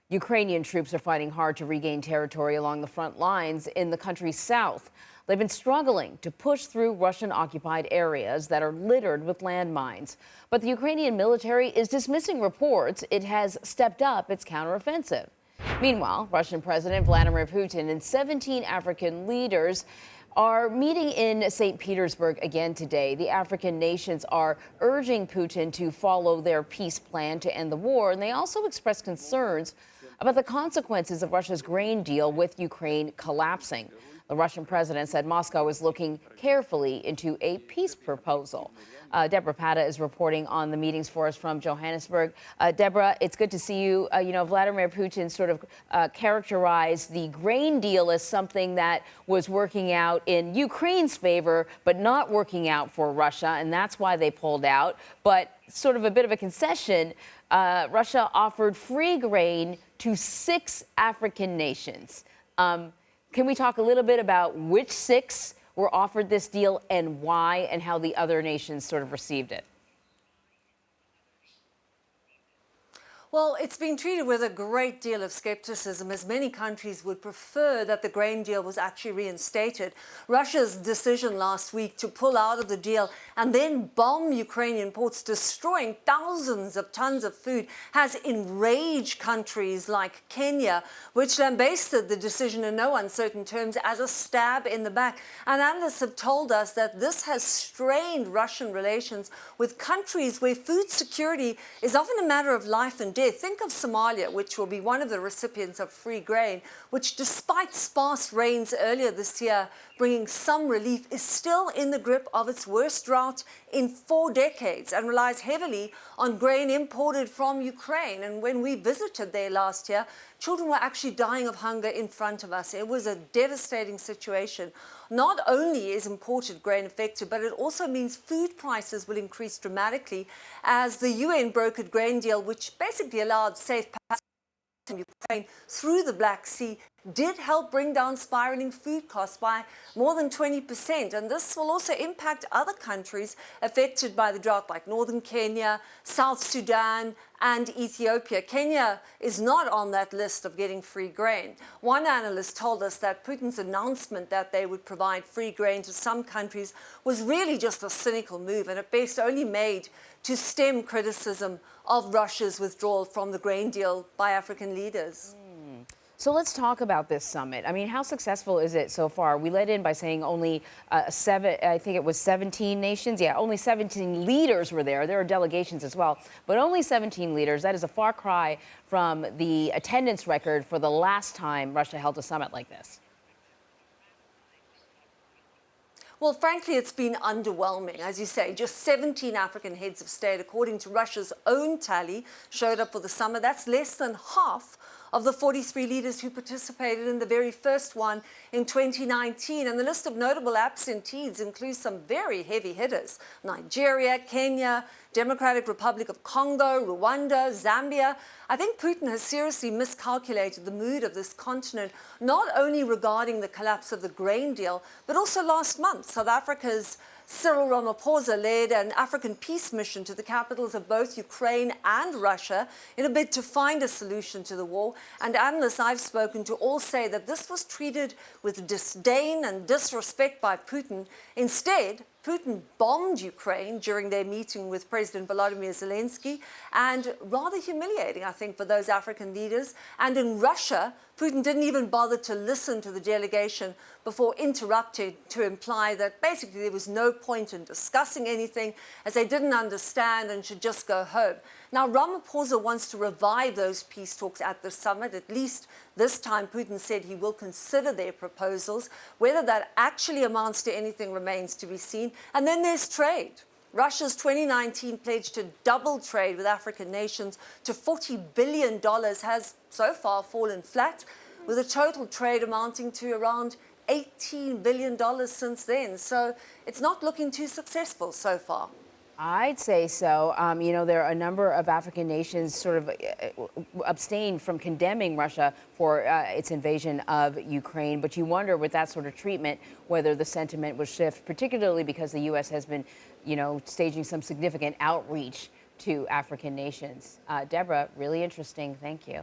Ukrainian troops are fighting hard to regain territory along the front lines in the country's south. They've been struggling to push through Russian-occupied areas that are littered with landmines. But the Ukrainian military is dismissing reports it has stepped up its counteroffensive. Meanwhile, Russian President Vladimir Putin and 17 African leaders are meeting in Saint Petersburg again today. The African nations are urging Putin to follow their peace plan to end the war, and they also expressed concerns about the consequences of Russia's grain deal with Ukraine collapsing. The Russian president said Moscow is looking carefully into a peace proposal. Debora Patta is reporting on the meetings for us from Johannesburg. Debora, it's good to see you. Vladimir Putin sort of characterized the grain deal as something that was working out in Ukraine's favor, but not working out for Russia, and that's why they pulled out. But sort of a bit of a concession, Russia offered free grain to 6 African nations. Can we talk a little bit about which 6 were offered this deal and why, and how the other nations sort of received it? Well, it's been treated with a great deal of skepticism, as many countries would prefer that the grain deal was actually reinstated. Russia's decision last week to pull out of the deal and then bomb Ukrainian ports, destroying thousands of tons of food, has enraged countries like Kenya, which lambasted the decision in no uncertain terms as a stab in the back. And analysts have told us that this has strained Russian relations with countries where food security is often a matter of life and death. Think of Somalia, which will be one of the recipients of free grain, which, despite sparse rains earlier this year bringing some relief, is still in the grip of its worst drought in 4 decades and relies heavily on grain imported from Ukraine. And when we visited there last year, children were actually dying of hunger in front of us. It was a devastating situation. Not only is imported grain affected, but it also means food prices will increase dramatically as the UN brokered grain deal, which basically allowed safe passage in Ukraine through the Black Sea, did help bring down spiraling food costs by more than 20%. And this will also impact other countries affected by the drought, like northern Kenya, South Sudan, and Ethiopia. Kenya is not on that list of getting free grain. One analyst told us that Putin's announcement that they would provide free grain to some countries was really just a cynical move, and at best only made to stem criticism of Russia's withdrawal from the grain deal by African leaders. So let's talk about this summit. I mean, how successful is it so far? We led in by saying only 17 nations. Yeah, only 17 leaders were there. There are delegations as well, but only 17 leaders. That is a far cry from the attendance record for the last time Russia held a summit like this. Well, frankly, it's been underwhelming. As you say, just 17 African heads of state, according to Russia's own tally, showed up for the summit. That's less than half of the 43 leaders who participated in the very first one in 2019. And the list of notable absentees includes some very heavy hitters: Nigeria, Kenya, Democratic Republic of Congo, Rwanda, Zambia. I think Putin has seriously miscalculated the mood of this continent, not only regarding the collapse of the grain deal, but also last month, South Africa's Cyril Ramaphosa led an African peace mission to the capitals of both Ukraine and Russia in a bid to find a solution to the war. And analysts I've spoken to all say that this was treated with disdain and disrespect by Putin. Instead, Putin bombed Ukraine during their meeting with President Vladimir Zelensky, and rather humiliating, I think, for those African leaders. And in Russia, Putin didn't even bother to listen to the delegation before interrupting to imply that basically there was no point in discussing anything, as they didn't understand and should just go home. Now, Ramaphosa wants to revive those peace talks at the summit. At least this time, Putin said he will consider their proposals. Whether that actually amounts to anything remains to be seen. And then there's trade. Russia's 2019 pledge to double trade with African nations to $40 billion has so far fallen flat, with a total trade amounting to around $18 billion since then. So it's not looking too successful so far. I'd say so. There are a number of African nations sort of abstained from condemning Russia for its invasion of Ukraine. But you wonder, with that sort of treatment, whether the sentiment would shift, particularly because the U.S. has been, staging some significant outreach to African nations. Debora, really interesting. Thank you.